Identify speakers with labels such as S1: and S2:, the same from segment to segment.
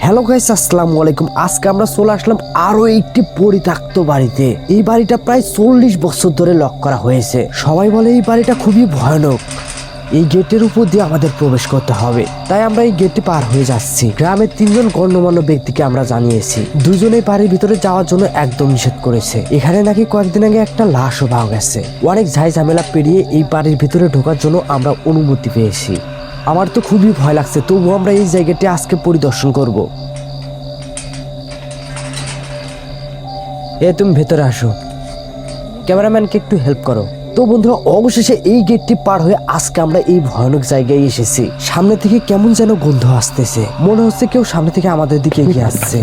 S1: Hello guys, আসসালামু আলাইকুম। আজকে আমরা চলে আসলাম আরো একটি পরিত্যক্ত বাড়িতে। এই বাড়িটা প্রায় 40 বছর ধরে লক করা হয়েছে। সবাই বলে এই বাড়িটা খুবই ভয়ানক। এই গেটের উপর দিয়ে আমাদের প্রবেশ করতে হবে, তাই আমরা এই গেটটি পার হয়ে যাচ্ছি। গ্রামের 3 জন গণ্যমান্য ব্যক্তিকে আমরা জানিয়েছি, দুজনেই বাড়ির ভিতরে যাওয়ার জন্য একদম নিষেধ করেছে। এখানে নাকি কয়েকদিন আগে একটা লাশও পাওয়া গেছে। অনেক ঝাই ঝামেলা পেরিয়ে এই বাড়ির ভিতরে ঢোকার জন্য আমরা অনুমতি পেয়েছি। আমার তো খুবই ভয় লাগছে, তবুও আমরা এই জায়গাটি আজকে পরিদর্শন করব। তুমি ভেতরে আসো, ক্যামেরাম্যানকে একটু হেল্প করো। তো বন্ধুরা, অবশেষে এই গেটটি পার হয়ে আজকে আমরা এই ভয়ানক জায়গায় এসেছি। সামনে থেকে কেমন যেন গন্ধ আসতেছে, মনে হচ্ছে কেউ সামনে থেকে আমাদের দিকে এগিয়ে আসছে।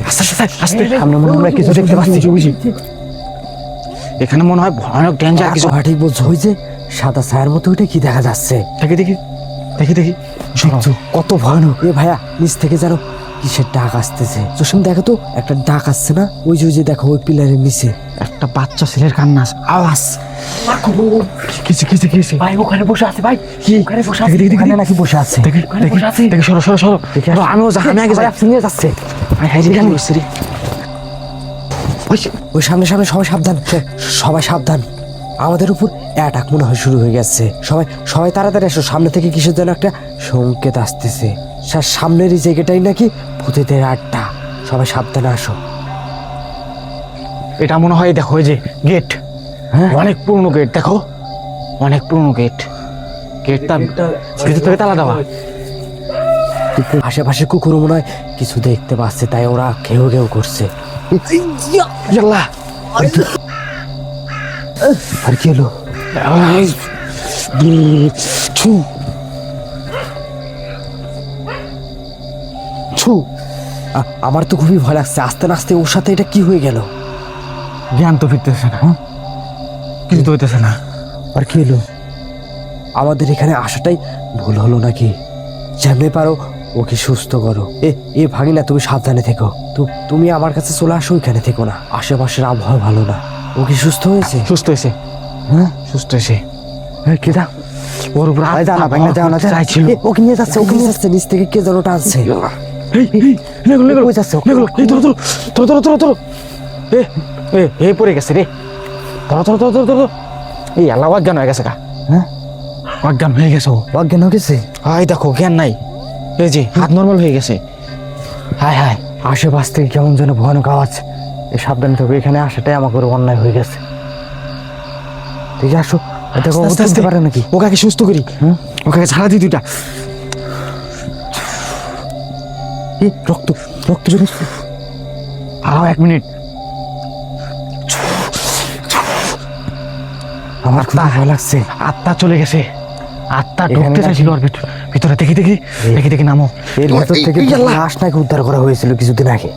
S1: সামনে মনে হয় আমরা কিছু দেখতে পাচ্ছি।
S2: এখানে মনে হয় ভয়ানক ডেঞ্জার কিছু।
S1: ঠিক বলছো, ওই যে সাদা ছায়ার মতো ওইটা কি দেখা যাচ্ছে।
S2: দেখি দেখি দেখি দেখি
S1: কত ভয়ানক। এ ভাইয়া, নিচ থেকে যেন কিসের ডাক আসতেছে। জসিম দেখো তো, একটা ডাক আসছে না? ওই যে দেখো, ওই পিলারের নিচে
S2: একটা বাচ্চা ছেলের কান্না আওয়াজ। কিছু কিছু কিছু
S1: ভাই ওখানে বসে আছে। ভাই কি ওখানে বসে আছে?
S2: দেখি
S1: নাকি বসে আছে?
S2: দেখি দেখি সরো সরো সরো। আমিও আমি আগে যাই।
S1: নিয়ে যাচ্ছে। ওই সামনে সামনে, সবাই সাবধান, সবাই সাবধান। আমাদের উপর অ্যাটাক মনে হয় শুরু হয়ে গেছে। সবাই সবাই তাড়াতাড়ি আসো, সামনে থেকে কিসের যেন একটা সংকেত আসতেছে। সামনের এই জায়গাটাই নাকি ভূতেদের আড্ডা। সবাই সাবধানে আসো।
S2: এটা মনে হয় দেখো, ওই যে গেট, অনেক পুরনো গেট। দেখো অনেক পুরনো গেট। গেটটা ভিতর থেকে তালা দেওয়া।
S1: আশেপাশে কুকুর মনে হয় কিছু দেখতে পাচ্ছে, তাই ওরা ঘেউ ঘেউ করছে। আর কি হলো? আমার তো খুবই ভয় লাগছে। আস্তে আস্তে ওর সাথে এটা কি হয়ে গেল?
S2: জ্ঞান তো ফিরতেছে না, কিছু তো হইতেছে না।
S1: আর কি হলো? আমাদের এখানে আসাটাই ভুল হলো নাকি? যেমনি পারো ওকে সুস্থ করো। এ ভাগিনা, তুমি সাবধানে থেকো। তুমি আমার কাছে চলে আসো, ওইখানে থেকো না। আশেপাশের আবহাওয়া ভালো না। ও কি সুস্থ হয়েছে?
S2: সুস্থ হয়েছে, হ্যাঁ সুস্থ হয়েছে।
S1: কেদা
S2: ওর উপর
S1: চাইছিল। ওকে নিয়ে যাচ্ছে, ওকে নিয়ে যাচ্ছে। নিচ থেকে কে যেন টানছে।
S2: পড়ে গেছে রে। ধরো ধরো ধরো ধরো। এই আল্লাহ, অজ্ঞান হয়ে গেছে। হ্যাঁ অজ্ঞান হয়ে গেছে।
S1: অজ্ঞান হয়ে গেছে?
S2: হাই দেখো, জ্ঞান নাই। এই যে হাত নর্মাল হয়ে গেছে। হাই হাই,
S1: আশেপাশ থেকে কেমন যেন ভয়ানক আওয়াজ। এই সাবধানে থাকবে, এখানে আসাটাই আমার করে অন্যায় হয়ে গেছে। ঠিক আছে, আসো। দেখো বুঝতে পারে নাকি?
S2: ওকে সুস্থ করি। ওকে ছাড়া দিই দুইটা।
S1: রক্ত রক্ত বেরোচ্ছে।
S2: আরো 1 মিনিট।
S1: আমার খুব ভয় লাগছে।
S2: আত্মা চলে গেছে। আত্মা ঢুকতে চাইছিল ওর ভিতরে। দেখি দেখি দেখি দেখি নামো।
S1: এর ভিতর থেকে লাশ নাকি উদ্ধার করা হয়েছিল কিছুদিন আগে।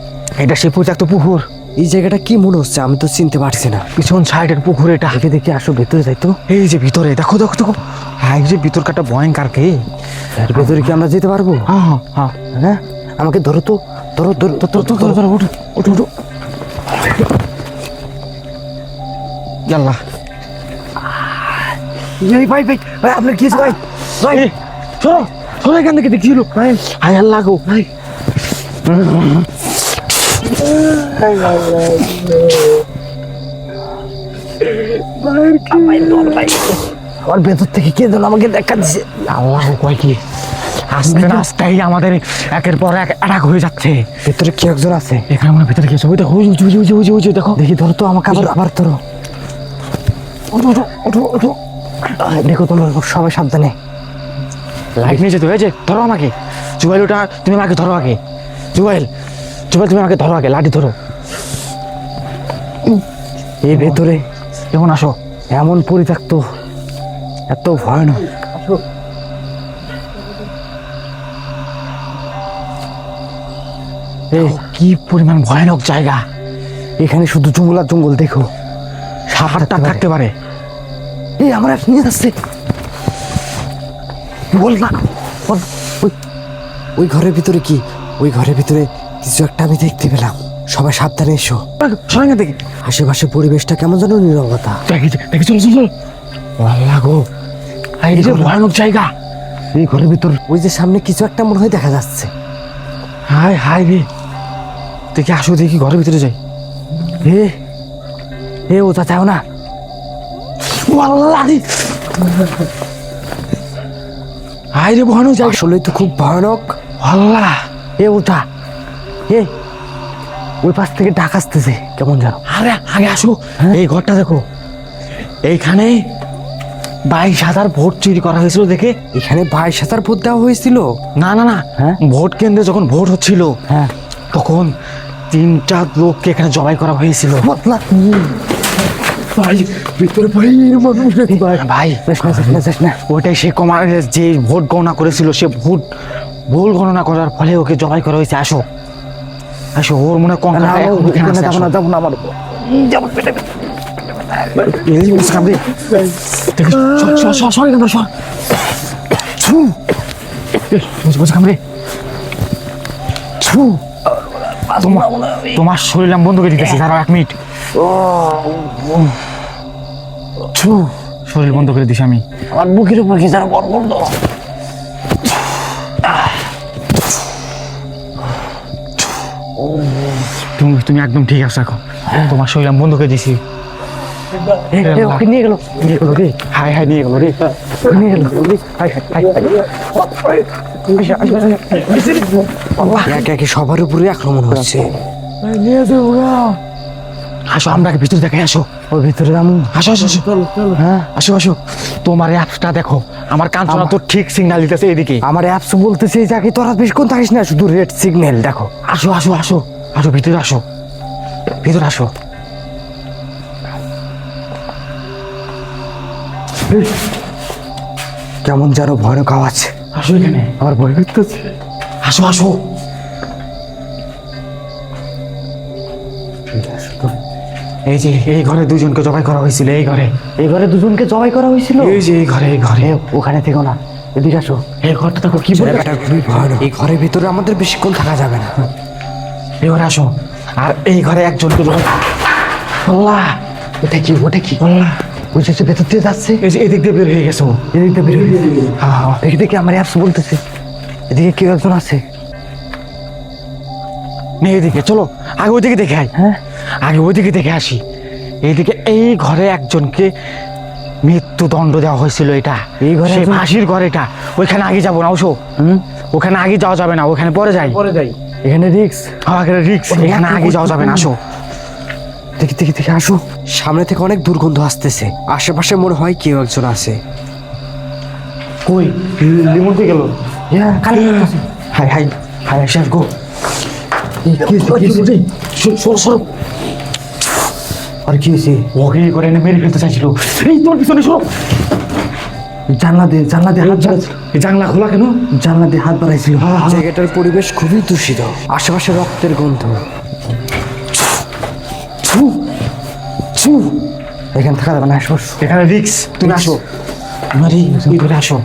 S2: এটা সে পরিত্যক্ত পুকুর।
S1: এই জায়গাটা কি মনে হচ্ছে? আমি তো চিনতে পারছি না।
S2: পিছন সাইডের পুকুর এটা।
S1: দেখে দেখি আসো, ভেতরে যাই তো।
S2: এই যে ভিতরে দেখো দেখো দেখো। হ্যাঁ, এই যে ভিতরকাটা ভয়ঙ্কর। কে
S1: এর ভেতরে কি আমরা যেতে পারবো?
S2: হ্যাঁ হ্যাঁ
S1: হ্যাঁ, আমাকে ধরো তো, ধরো ধরো ধরো ধরো ধরো। উঠো উঠো উঠো।
S2: আল্লাহ,
S1: ভাই ভাই ভাই, আপনার কি ভাই? ভাই
S2: সরো সরো, এখান থেকে দেখছিল ভাই। হাই আল্লাহ গো ভাই।
S1: আমার ভেতর থেকে কে যেন আমাকে দেখা দিচ্ছে।
S2: আল্লাহ কয় কি, আস্তে আস্তেই আমাদের একের পর এক অ্যাটাক হয়ে যাচ্ছে।
S1: ভেতরে কি একজন আছে?
S2: এখানে আমরা ভেতরে গেছি। ওই দেখো, ওই যে দেখো।
S1: দেখি, ধরো তো আমাকে। আবার ধরো। ওঠো ওঠো ওঠো। দেখো তোমরা সবাই সাবধানে।
S2: লাইট নিয়ে যেতে হয়েছে। ধরো আমাকে জুবাইল, ওটা তুমি আমাকে ধরো আগে। জুবাইল তুমি আমাকে ধরো আগে, লাঠি ধরো।
S1: এই ভেতরে
S2: কেমন আসো?
S1: এমন পরিত্যক্ত, এত ভয়ানক।
S2: কি পরিমাণ ভয়ানক জায়গা।
S1: এখানে শুধু জঙ্গল আর জঙ্গল। দেখো,
S2: সাপটা থাকতে পারে।
S1: এই আমরা নিয়ে যাচ্ছে। বল না। ওই ঘরের ভিতরে কি? ওই ঘরের ভিতরে কিছু একটা আমি দেখতে পেলাম। সবাই সাবধানে এসো।
S2: দেখি
S1: আশেপাশে পরিবেশটা কেমন যেন নীরবতা।
S2: দেখি চলো চলো। আল্লাহ গো, এই যে ভয়ানক জায়গা।
S1: এই ঘরের ভিতর ওই যে সামনে কিছু একটা মনে হয় দেখা যাচ্ছে।
S2: হাই হাই রে, দেখি আসো, দেখি ঘরের ভিতরে যাই।
S1: এ এ ওটা চাও না।
S2: হাই রে ভয়ানক জায়গা,
S1: আসলে তো খুব ভয়ানক।
S2: আল্লাহ।
S1: এ ওটা এ ওই পাশ থেকে ডাক আসতেছে কেমন জানো।
S2: আরে আগে আসো, এই ঘরটা দেখো, এইখানে 22,000 ভোট চুরি করা হয়েছিল দেখে।
S1: এখানে 22,000 ভোট দেওয়া হয়েছিল।
S2: না না না,
S1: হ্যাঁ?
S2: ভোট কেন্দ্রে যখন ভোট হচ্ছিল
S1: হ্যাঁ
S2: তখন 3টা লোককে এখানে জবাই করা হয়েছিল।
S1: ভাই ভিতরে
S2: ভাই
S1: না
S2: ওইটাই সে কমার, যে ভোট গণনা করেছিল সে ভোট ভুল গণনা করার ফলে ওকে জবাই করা হয়েছে। আসো আসো, ওর মনে হয় কঙ্কালটা এখন ওখানে আছে, আসো।
S1: যাবো না আমার
S2: এই মুসকান কামড়ে। দেখো, সর এখান থেকে, সর। ছু। মুসকান কামড়ে। ছু। তোমার শরীর আমি বন্ধ করে দিতেছি, দাঁড়াও 1 মিনিট। ছু। শরীর বন্ধ করে দিছি আমি।
S1: আমার বুকের উপর কি যেন বন্ধ।
S2: তুমি একদম ঠিক আছে এখন, তোমার শরীর আমি বন্ধ করে দিছি।
S1: ওকে নিয়ে গেল রে।
S2: হাই হাই নিয়ে গেল রে,
S1: নিয়ে গেল একে একে সবার উপরে আক্রমণ হচ্ছে।
S2: আসো আমরা আগে ভিতরে দেখাই, আসো।
S1: ওর ভিতরে আমি
S2: আসো আসো আসো,
S1: হ্যাঁ
S2: আসো আসো। তোমার অ্যাপসটা দেখো, আমার কাঞ্চনা তো ঠিক সিগন্যাল দিতেছে এদিকে।
S1: আমার অ্যাপস বলতেছে যাকে তোরা বেশিক্ষণ থাকিস না, শুধু রেড সিগন্যাল দেখো।
S2: আসো আসো আসো আসো, ভিতরে আসো, ভিতরে আসো।
S1: কেমন যেন ভয়ানক আওয়াজ।
S2: আসো এখানে,
S1: আমার ভয় করতেছে।
S2: আসো আসো। এই যে এই ঘরে 2জনকে জবাই করা হয়েছিল, এই ঘরে।
S1: এই ঘরে 2জনকে জবাই করা হয়েছিল।
S2: এই যে এই ঘরে, এই ঘরে।
S1: ওখানে থেকো না, এদিকে আসো।
S2: এই ঘরটা দেখো কি বলে।
S1: জায়গাটা খুবই ভয়ানক। এই ঘরের ভিতরে আমাদের বেশিক্ষণ থাকা যাবে না।
S2: এই ঘরে আসো। আর এই ঘরে একজনকে জবাই। আল্লাহ,
S1: ওটা কি
S2: আল্লাহ।
S1: ওই যে ভেতর দিয়ে যাচ্ছে,
S2: এই যে এদিক দিয়ে বের হয়ে গেছে ও।
S1: এদিকে বের হয়ে
S2: হ্যাঁ,
S1: দেখি দেখি আমার অ্যাপস বলতেছে এদিকে কেউ একজন আছে।
S2: নে এদিকে চলো, আগে ওইদিকে দেখে আই।
S1: হ্যাঁ
S2: আগে ওইদিকে দেখে আসি। এইদিকে এই ঘরে একজনকে মৃত্যুদণ্ড দেওয়া হয়েছিল। এটা
S1: এই ঘরে
S2: সেই
S1: একজন-
S2: ফাঁসির ঘর এটা। ওইখানে আগে যাবো না, ওসো। ওখানে আগে যাওয়া যাবে না, ওখানে পরে যাই।
S1: এখানে রিক্স।
S2: রিক্স, এখানে আগে যাওয়া যাবে না, আসো।
S1: দেখি দেখি দেখি আসো। সামনে থেকে অনেক দুর্গন্ধ আসতেছে, আশেপাশে মনে হয় কেউ একজন আছে।
S2: কই লিমন কই গেল? হাই হাই হাই, শেষ গো। সর।
S1: আর কি হয়েছে?
S2: ওকে করে এনে মেরে ফেলতে চাইছিল। এই তোর পিছনে সরো।
S1: জানলা দিয়ে হাত বাড়াইছিল।
S2: এই জানলা খোলা কেন?
S1: জানলা দিয়ে হাত বাড়াইছিল। জায়গাটার পরিবেশ খুবই দূষিত, আশেপাশে রক্তের গন্ধ। এখানে থাকা যাবে না, আসো।
S2: এখানে রিক্স, তুমি আসো। তুমি ধরে আসো।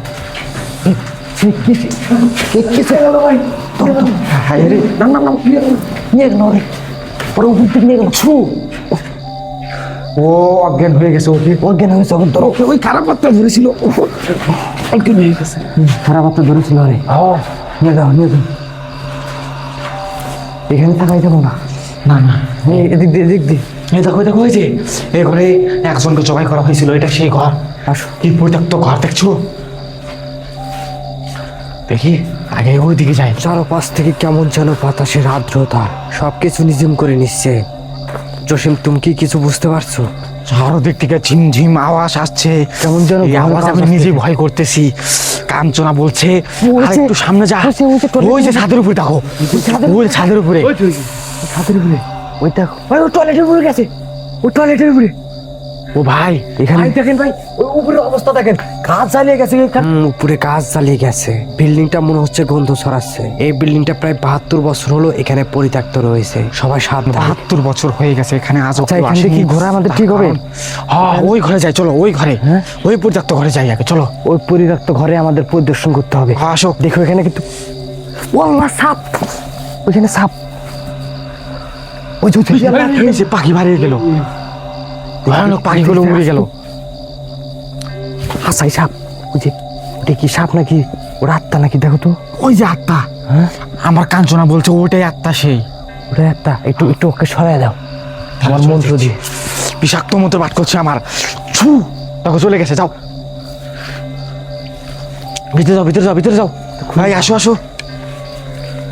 S2: হাই রে,
S1: নিয়ে গেল রে, ওরা উপর দিকে নিয়ে গেল।
S2: ও অজ্ঞান হয়ে গেছে। ওকে
S1: অজ্ঞান হয়েছে, ওকে ধরো।
S2: ওই খারাপ বার্তা ধরেছিল, অজ্ঞান হয়ে গেছে।
S1: খারাপ হাতটা ধরেছিল রে। নিয়ে যাও। এখানে থাকাই যাবো না।
S2: না না,
S1: এদিক দিয়ে
S2: এই দেখো দেখো, ওই যে এই ঘরে একজনকে জবাই করা হয়েছিল, এটা সেই ঘর।
S1: আসো।
S2: কি পরিত্যক্ত ঘর দেখছো? দেখি আগে ওই দিকে যাই।
S1: চারপাশ থেকে কেমন যেন বাতাসের আর্দ্রতা সবকিছু নিঝুম করে নিচ্ছে। জসিম, তুমি কি কিছু বুঝতে পারছো?
S2: চারদিক থেকে ঝিমঝিম আওয়াজ আসছে,
S1: কেমন যেন
S2: এই
S1: ভয়
S2: আওয়াজ আমি
S1: পাওয়া
S2: নিজে
S1: যাচ্ছে।
S2: ভয় করতেছি। কাঞ্চনা বলছে
S1: ওই
S2: আর
S1: যে-
S2: একটু সামনে যা।
S1: ওই যে toilet-
S2: ওই যে ছাদের উপরে দেখো, ওই ছাদের উপরে।
S1: ছাদের উপরে ওই দেখো, ওই টয়লেটের উপরে গেছে, ওই টয়লেটের উপরে।
S2: ও ভাই,
S1: এখানে
S2: দেখেন ভাই, ওই উপরের অবস্থা দেখেন, কাজ চালিয়ে গেছে।
S1: উপরে কাজ চালিয়ে গেছে। বিল্ডিংটা মনে হচ্ছে গন্ধ ছড়াচ্ছে। এই বিল্ডিংটা প্রায় 72 বছর হলো এখানে পরিত্যক্ত রয়েছে। সবাই সাবধান।
S2: 72 বছর হয়ে গেছে এখানে, আজও
S1: আচ্ছা,
S2: কেউ
S1: এখান থেকে
S2: আসেনি।
S1: কি ঘোরা আমাদের ঠিক হবে?
S2: হ্যাঁ, ওই ঘরে যাই, চলো ওই ঘরে।
S1: হ্যাঁ?
S2: ওই পরিত্যক্ত ঘরে যাই আগে, চলো।
S1: ওই পরিত্যক্ত ঘরে আমাদের পরিদর্শন করতে হবে।
S2: হ্যাঁ, আসো।
S1: দেখো এখানে কিন্তু ওয়াল্লাহ সাপ, ওইখানে সাপ। ওই যে
S2: এই যে পাখি বাড়িয়ে গেল, ভয়ানক পাখিগুলো উড়ে গেল।
S1: হাসাই সাপ। ওই যে ওটা কি সাপ নাকি ওর আত্মা নাকি, দেখো তো।
S2: ওই যে আত্মা,
S1: হ্যাঁ
S2: আমার কাঞ্চনা বলছে ওইটাই আত্মা সেই।
S1: ওটা একটা একটু একটু ওকে সরাই দাও আমার মন্ত্র দিয়ে।
S2: বিষাক্ত মতো পাঠ করছে আমার। ছু, দেখো চলে গেছে, যাও ভিতরে যাও, ভিতরে যাও, ভিতরে যাও। ভাই আসো আসো,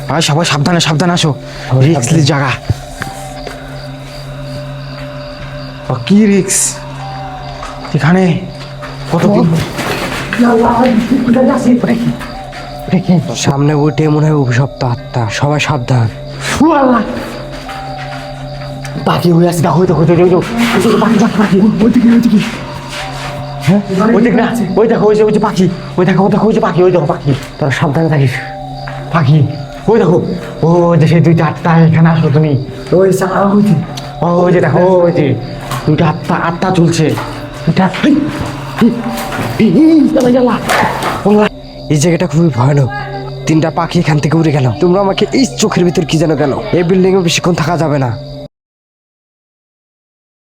S2: ভাই সবাই সাবধানে সাবধানে আসো, রিক্সলি জায়গা। কি রিক্স এখানে, কত
S1: সামনে ওইটাই মনে হয় অভিশপ্ত আত্মা, সবাই সাবধান।
S2: পাখি হয়ে আছে, দেখো দেখো দেখো, পাখি পাখি পাখি, ওই দিকে ওই দিকে, হ্যাঁ ওই দিক না, ওই দেখো ওই যে পাখি, ওই দেখো দেখো ওই যে পাখি, ওই দেখো পাখি,
S1: তোরা সাবধানে থাকিস।
S2: পাখি ওই দেখো, ও যে সেই দুইটা আত্মা, এখানে আসো তুমি।
S1: ওই সারা হইছে,
S2: ওই যে দেখো, ওই যে দুইটা আত্মা আত্মা চলছে।
S1: এই জায়গাটা খুবই ভয়ানক। 3টা পাখি এখান থেকে উড়ে গেল। তোমরা আমাকে এই চোখের ভিতর কি যেন গেল। এই বিল্ডিং এ বেশিক্ষণ থাকা যাবে না।